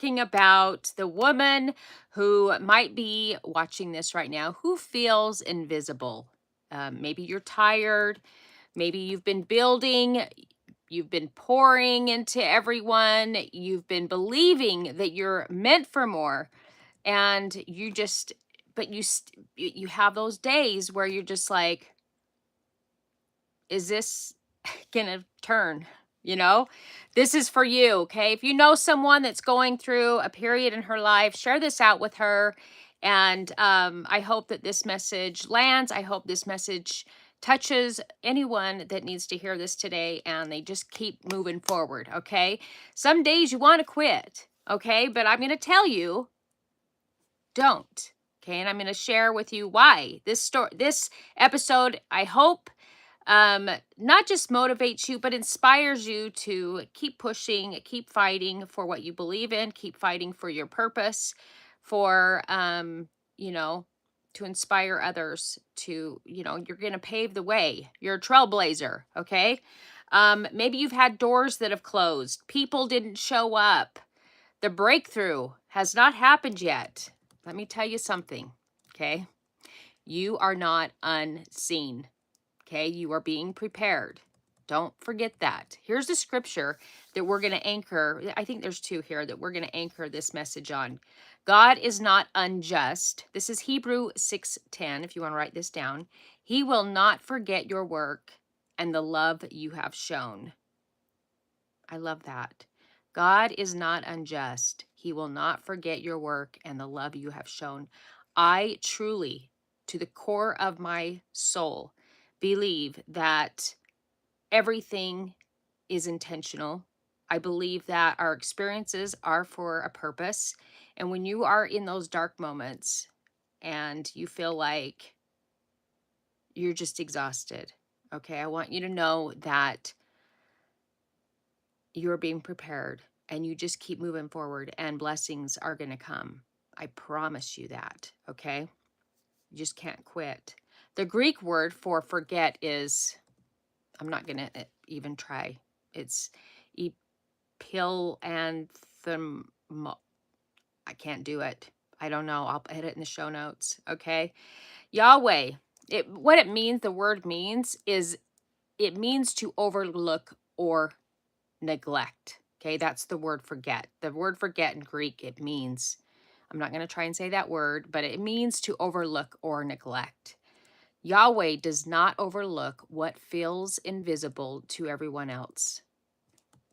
talking about the woman who might be watching this right now who feels invisible. Maybe you're tired. Maybe you've been building, you've been pouring into everyone, you've been believing that you're meant for more, and you just, but you have those days where you're just like, is this gonna turn? You know, this is for you. Okay. If you know someone that's going through a period in her life, share this out with her. And I hope that this message lands. I hope this message touches anyone that needs to hear this today and they just keep moving forward. Okay. Some days you want to quit. Okay. But I'm going to tell you, don't. Okay. And I'm going to share with you why this episode, I hope not just motivates you, but inspires you to keep pushing, keep fighting for what you believe in, keep fighting for your purpose, for, you know, to inspire others to, you're going to pave the way. You're a trailblazer. Okay. Maybe you've had doors that have closed. People didn't show up. The breakthrough has not happened yet. Let me tell you something. Okay. You are not unseen. Okay, you are being prepared. Don't forget that. Here's the scripture that we're going to anchor. I think there's two here that we're going to anchor this message on. God is not unjust. This is Hebrew 6:10, if you want to write this down. He will not forget your work and the love you have shown. I love that. God is not unjust. He will not forget your work and the love you have shown. I truly, to the core of my soul, believe that everything is intentional. I believe that our experiences are for a purpose. And when you are in those dark moments and you feel like you're just exhausted, okay, I want you to know that you're being prepared and you just keep moving forward and blessings are going to come. I promise you that, okay? You just can't quit. The Greek word for forget is, I'm not going to even try. It's epilanthem. I can't do it. I don't know. I'll put it in the show notes, okay? Yahweh, what it means, the word means is it means to overlook or neglect. Okay, that's the word forget. The word forget in Greek, it means, I'm not going to try and say that word, but it means to overlook or neglect. Yahweh does not overlook what feels invisible to everyone else.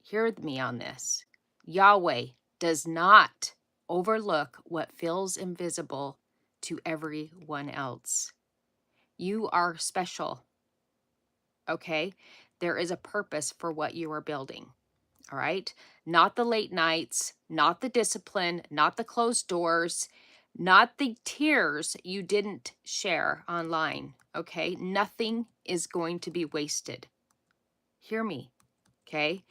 Hear me on this. Yahweh does not overlook what feels invisible to everyone else. You are special. Okay? There is a purpose for what you are building. All right. Not the late nights, not the discipline, not the closed doors, not the tears you didn't share online. Okay. Nothing is going to be wasted. Hear me. Okay.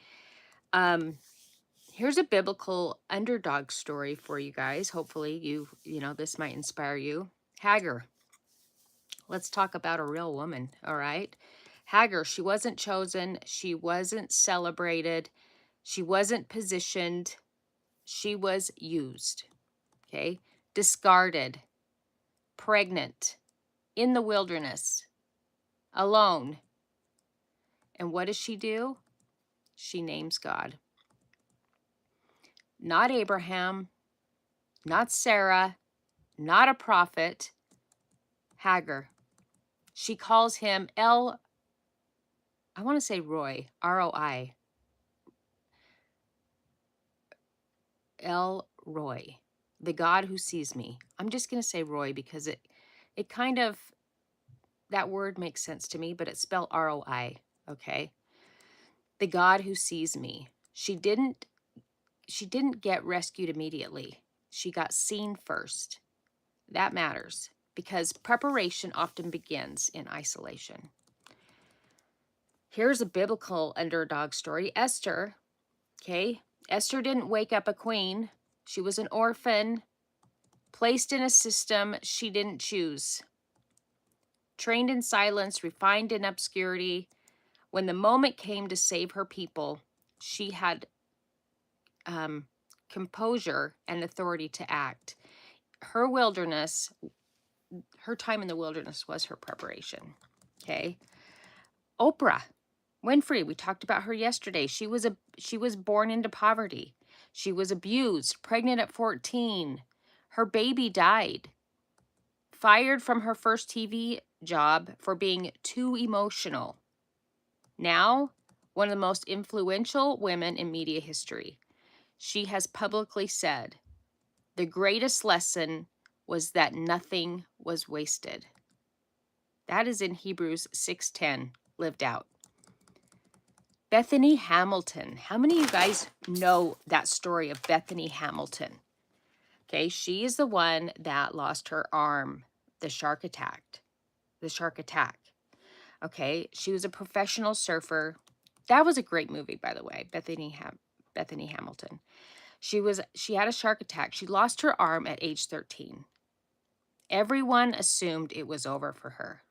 Here's a biblical underdog story for you guys. Hopefully this might inspire you. Hagar. Let's talk about a real woman. All right. Hagar, she wasn't chosen. She wasn't celebrated. She wasn't positioned. She was used, okay? Discarded, pregnant, in the wilderness, alone. And what does she do? She names God. Not Abraham, not Sarah, not a prophet, Hagar. She calls him I want to say Roy, R-O-I. El Roy, the God who sees me. I'm just going to say Roy because it kind of, that word makes sense to me, but it's spelled R-O-I, okay? The God who sees me. She didn't get rescued immediately. She got seen first. That matters because preparation often begins in isolation. Here's a biblical underdog story. Esther, okay? Esther didn't wake up a queen. She was an orphan, placed in a system she didn't choose. Trained in silence, refined in obscurity. When the moment came to save her people, she had composure and authority to act. Her wilderness, her time in the wilderness was her preparation. Okay. Oprah Winfrey, we talked about her yesterday. She was born into poverty. She was abused, pregnant at 14. Her baby died. Fired from her first TV job for being too emotional. Now, one of the most influential women in media history. She has publicly said, "The greatest lesson was that nothing was wasted." That is in Hebrews 6:10, lived out. Bethany Hamilton. How many of you guys know that story of Bethany Hamilton? Okay, she is the one that lost her arm, the shark attack. Okay, she was a professional surfer. That was a great movie, by the way, Bethany Hamilton. She had a shark attack. She lost her arm at age 13. Everyone assumed it was over for her.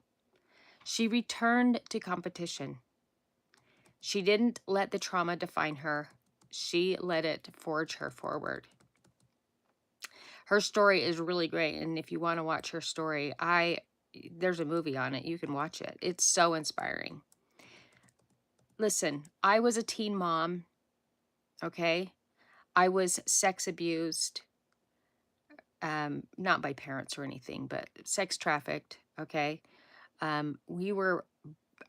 She returned to competition. She didn't let the trauma define her. She let it forge her forward. Her story is really great, and if you want to watch her story, there's a movie on it. You can watch it. It's so inspiring. Listen, I was a teen mom, okay? I was sex abused, not by parents or anything, but sex trafficked, okay?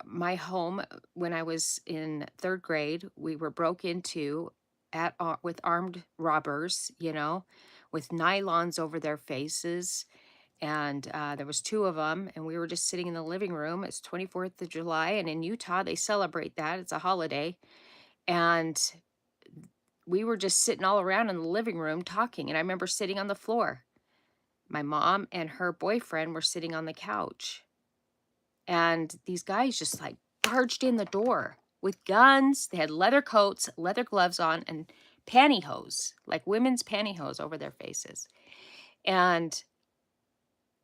My home, when I was in 3rd grade, we were broke into with armed robbers, with nylons over their faces. And there was 2 of them, and we were just sitting in the living room. It's 24th of July, and in Utah, they celebrate that. It's a holiday. And we were just sitting all around in the living room talking. And I remember sitting on the floor. My mom and her boyfriend were sitting on the couch. And these guys just like barged in the door with guns. They had leather coats, leather gloves on, and pantyhose, like women's pantyhose over their faces. And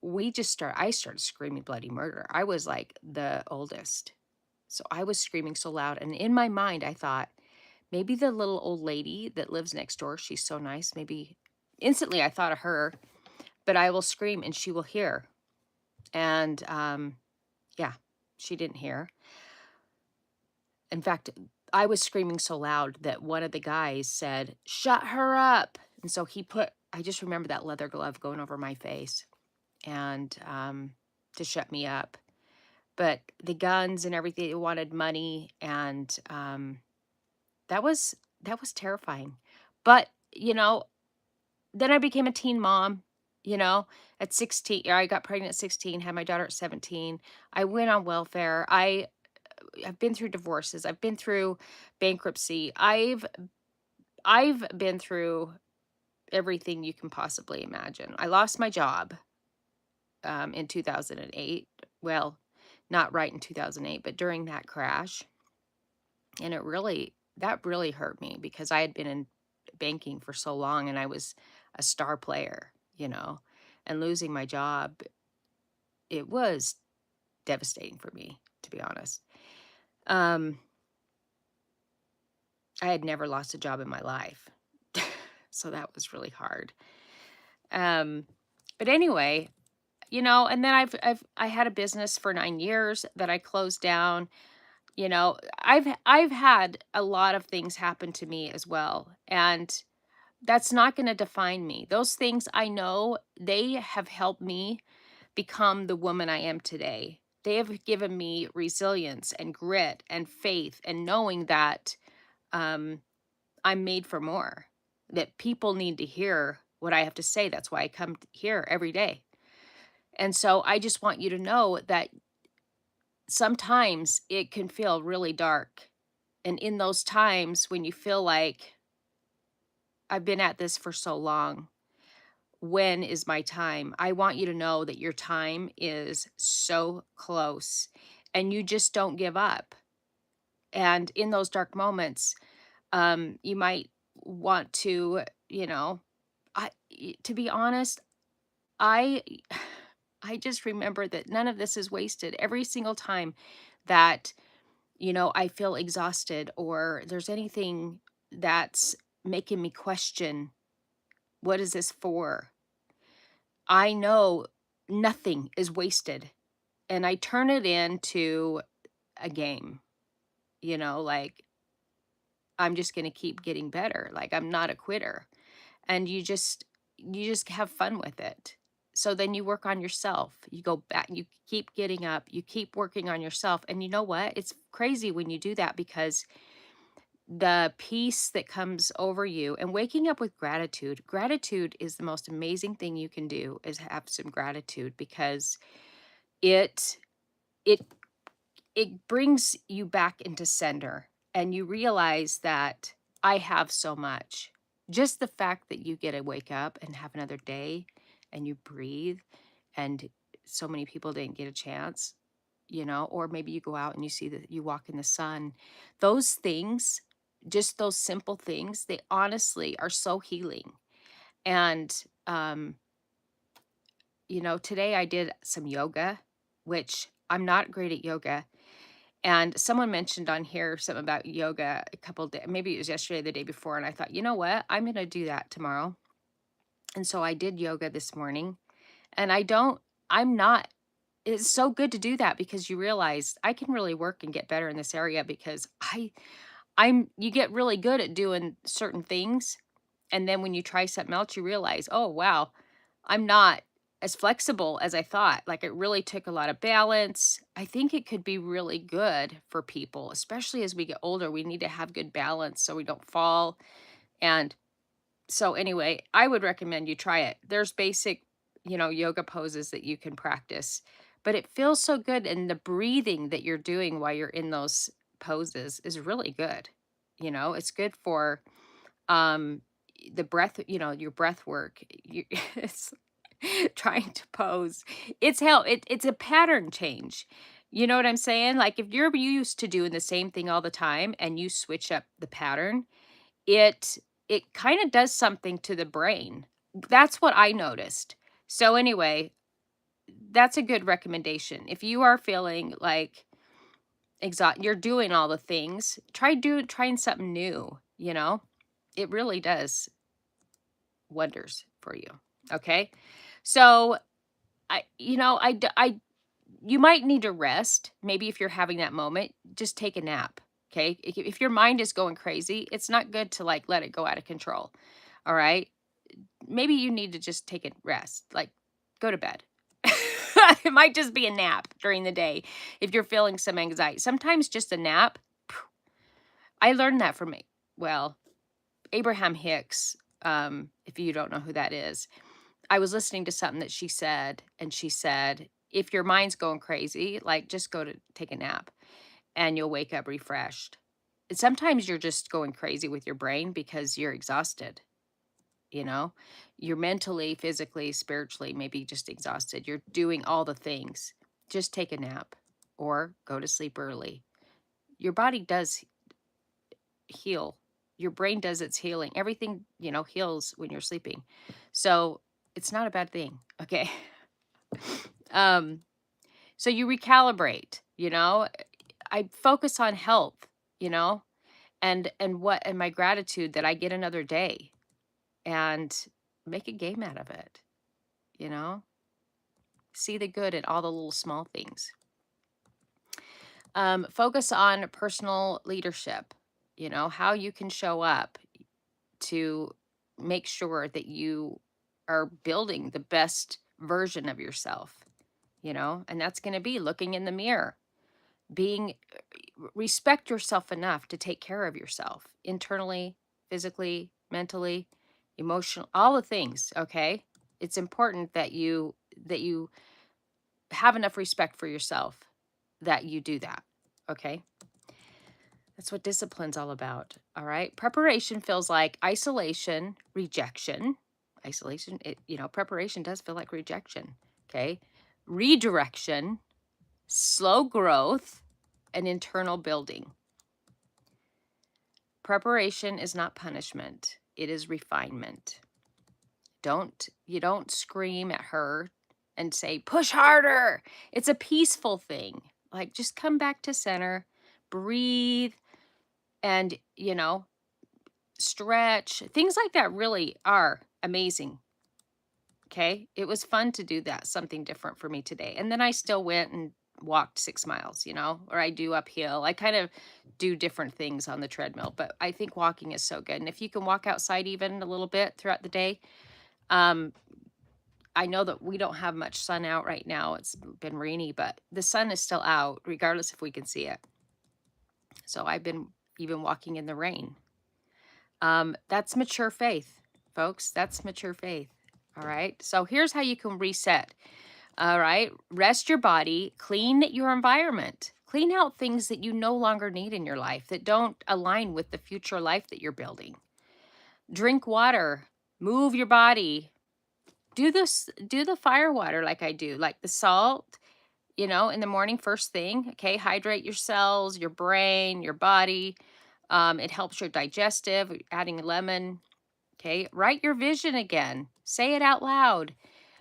I started screaming bloody murder. I was like the oldest. So I was screaming so loud. And in my mind, I thought, maybe the little old lady that lives next door, she's so nice. Maybe instantly I thought of her, but I will scream and she will hear. And yeah, she didn't hear. In fact, I was screaming so loud that one of the guys said, "Shut her up." And so I just remember that leather glove going over my face and to shut me up. But the guns and everything, they wanted money, and that was terrifying. But then I became a teen mom. At 16, I got pregnant at 16, had my daughter at 17. I went on welfare. I've been through divorces. I've been through bankruptcy. I've been through everything you can possibly imagine. I lost my job in 2008. Well, not right in 2008, but during that crash. And that really hurt me because I had been in banking for so long and I was a star player, and losing my job, it was devastating for me, to be honest. I had never lost a job in my life. So that was really hard. But anyway, and then I had a business for 9 years that I closed down. I've had a lot of things happen to me as well, and that's not going to define me. Those things, I know they have helped me become the woman I am today. They have given me resilience and grit and faith and knowing that I'm made for more, that people need to hear what I have to say. That's why I come here every day. And so I just want you to know that sometimes it can feel really dark. And in those times when you feel like, I've been at this for so long, when is my time? I want you to know that your time is so close and you just don't give up. And in those dark moments, you might want to, to be honest, I I just remember that none of this is wasted. Every single time that, I feel exhausted or there's anything that's making me question What is this for? I know nothing is wasted, and I turn it into a game, like I'm just going to keep getting better. Like I'm not a quitter. And you just have fun with it. So then you work on yourself. You go back, you keep getting up, you keep working on yourself. And you know what? It's crazy when you do that because the peace that comes over you and waking up with gratitude. Gratitude is the most amazing thing you can do is have some gratitude because it it it brings you back into center and you realize that I have so much. Just the fact that you get to wake up and have another day and you breathe, and so many people didn't get a chance, or maybe you go out and you see that you walk in the sun. Those things, just those simple things, they honestly are so healing. And, um, today I did some yoga, which I'm not great at yoga. And someone mentioned on here something about yoga a couple days, maybe it was yesterday, the day before. And I thought, you know what? I'm going to do that tomorrow. And so I did yoga this morning. And I'm not, it's so good to do that because you realize I can really work and get better in this area because you get really good at doing certain things. And then when you try something else, you realize, oh, wow, I'm not as flexible as I thought. Like it really took a lot of balance. I think it could be really good for people, especially as we get older. We need to have good balance so we don't fall. And so anyway, I would recommend you try it. There's basic, yoga poses that you can practice, but it feels so good. And the breathing that you're doing while you're in those poses is really good. It's good for um the breath, your breath work. It's trying to pose. It's a pattern change. You know what I'm saying? Like if you're used to doing the same thing all the time and you switch up the pattern, it it kind of does something to the brain. That's what I noticed. So anyway, that's a good recommendation. If you are feeling like you're doing all the things, trying something new, It really does wonders for you. Okay? So you might need to rest. Maybe if you're having that moment, just take a nap. Okay. If your mind is going crazy, it's not good to like let it go out of control. All right. Maybe you need to just take a rest, like go to bed. It might just be a nap during the day if you're feeling some anxiety. Sometimes just a nap. I learned that from well, Abraham Hicks. If you don't know who that is, I was listening to something that she said, and she said, if your mind's going crazy, like just go to take a nap and you'll wake up refreshed. And sometimes you're just going crazy with your brain because you're exhausted, you know? You're mentally, physically, spiritually, maybe just exhausted. You're doing all the things. Just take a nap or go to sleep early. Your body does heal. Your brain does its healing. Everything, heals when you're sleeping. So it's not a bad thing. Okay. Um, so you recalibrate, I focus on health, you know, and my gratitude that I get another day and make a game out of it, you know? See the good in all the little small things. Focus on personal leadership, how you can show up to make sure that you are building the best version of yourself, and that's going to be looking in the mirror, being respect yourself enough to take care of yourself internally, physically, mentally, emotional, all the things, okay? It's important that you have enough respect for yourself that you do that, okay? That's what discipline's all about, all right? Preparation feels like isolation, rejection. Isolation, preparation does feel like rejection, okay? Redirection, slow growth, and internal building. Preparation is not punishment. It is refinement. You don't scream at her and say, push harder. It's a peaceful thing. Like just come back to center, breathe, and, stretch. Things like that really are Amazing. Okay. It was fun to do that, something different for me today. And then I still went and walked 6 miles, or I do uphill. I kind of do different things on the treadmill, but I think walking is so good. And if you can walk outside even a little bit throughout the day, um, I know that we don't have much sun out right now. It's been rainy, but the sun is still out, regardless if we can see it. So I've been even walking in the rain. That's mature faith, folks. That's mature faith. All right. So here's how you can reset. All right. Rest your body, clean your environment, clean out things that you no longer need in your life that don't align with the future life that you're building. Drink water, move your body. Do the fire water like I do, like the salt, in the morning, first thing. Okay. Hydrate your cells, your brain, your body. It helps your digestive, adding lemon. Okay. Write your vision again. Say it out loud.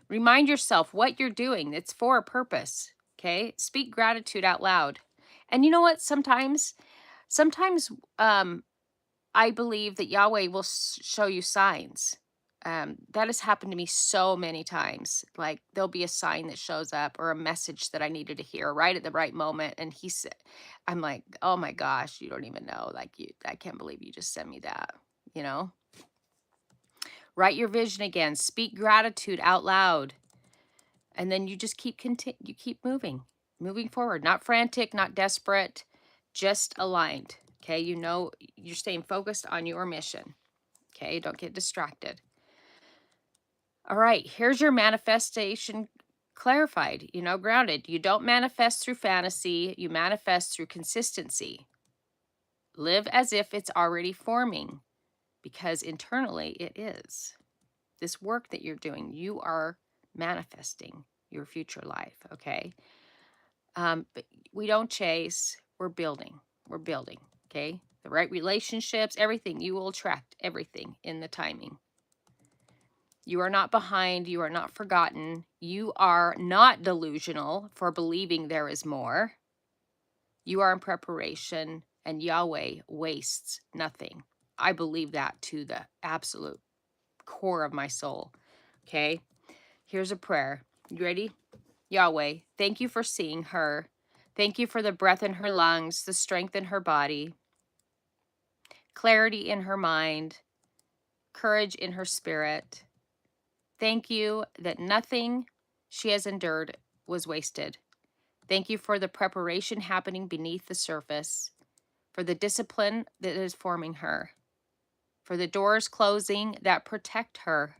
Remind yourself what you're doing. It's for a purpose. Okay. Speak gratitude out loud. And you know what? Sometimes I believe that Yahweh will show you signs. That has happened to me so many times. Like there'll be a sign that shows up or a message that I needed to hear right at the right moment. And he said, I'm like, oh my gosh, you don't even know. Like I can't believe you just sent me that, you know? Write your vision again. Speak gratitude out loud. And then you just keep moving forward, not frantic, not desperate, just aligned. Okay. You're staying focused on your mission. Okay. Don't get distracted. All right. Here's your manifestation clarified, grounded. You don't manifest through fantasy. You manifest through consistency. Live as if it's already forming because internally it is. This work that you're doing, you are manifesting your future life. Okay. But we don't chase, we're building. We're building, okay? The right relationships, everything. You will attract everything in the timing. You are not behind. You are not forgotten. You are not delusional for believing there is more. You are in preparation, and Yahweh wastes nothing. I believe that to the absolute core of my soul, okay? Here's a prayer. You ready? Yahweh, thank you for seeing her. Thank you for the breath in her lungs, the strength in her body, clarity in her mind, courage in her spirit. Thank you that nothing she has endured was wasted. Thank you for the preparation happening beneath the surface, for the discipline that is forming her, for the doors closing that protect her.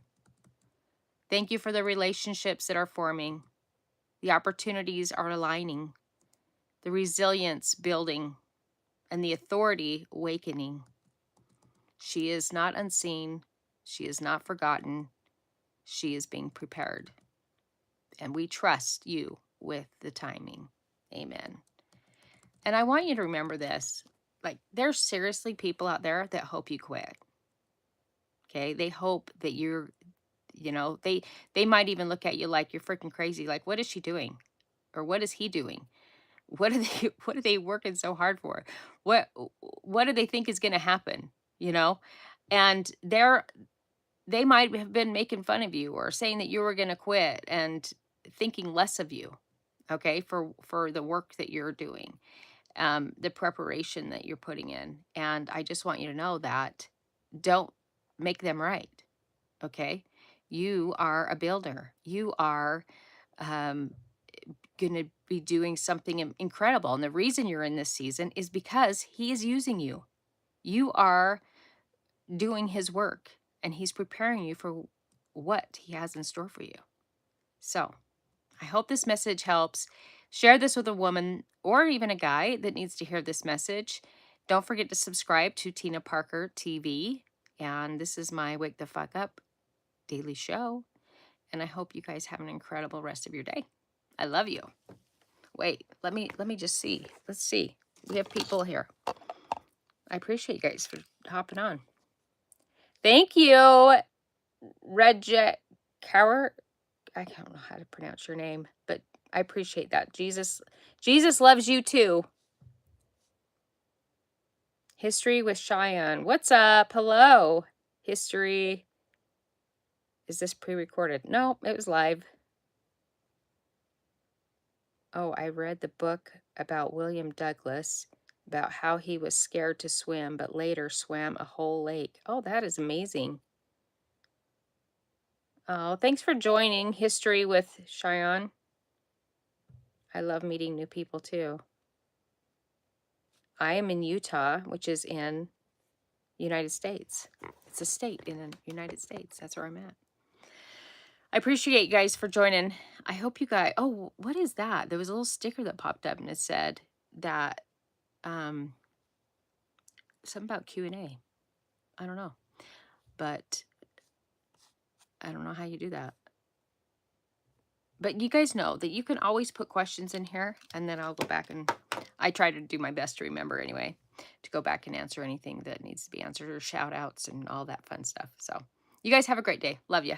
Thank you for the relationships that are forming. The opportunities are aligning, the resilience building, and the authority awakening. She is not unseen. She is not forgotten. She is being prepared. And we trust you with the timing. Amen. And I want you to remember this. Like, there's seriously people out there that hope you quit. Okay? They hope that you're, they might even look at you like you're freaking crazy. Like, what is she doing? Or what is he doing? What are they working so hard for? What do they think is going to happen? And they might have been making fun of you or saying that you were going to quit and thinking less of you, okay, for the work that you're doing, the preparation that you're putting in. And I just want you to know that don't make them right, okay? You are a builder. You are going to be doing something incredible. And the reason you're in this season is because he is using you. You are doing his work and he's preparing you for what he has in store for you. So I hope this message helps. Share this with a woman or even a guy that needs to hear this message. Don't forget to subscribe to Tina Parker TV. And this is my Wake the Fuck Up daily show. And I hope you guys have an incredible rest of your day. I love you. Wait, let me just see. Let's see. We have people here. I appreciate you guys for hopping on. Thank you, Regjet Cower. I don't know how to pronounce your name, but I appreciate that. Jesus loves you too. History with Cheyenne. What's up? Hello, History. Is this pre-recorded? No, it was live. Oh, I read the book about William Douglas, about how he was scared to swim, but later swam a whole lake. Oh, that is amazing. Oh, thanks for joining History with Cheyenne. I love meeting new people too. I am in Utah, which is in United States. It's a state in the United States. That's where I'm at. I appreciate you guys for joining. I hope you guys, oh, what is that? There was a little sticker that popped up and it said that, something about Q&A. I don't know, but I don't know how you do that. But you guys know that you can always put questions in here, and then I'll go back and I try to do my best to remember anyway, to go back and answer anything that needs to be answered, or shout outs and all that fun stuff. So you guys have a great day. Love you.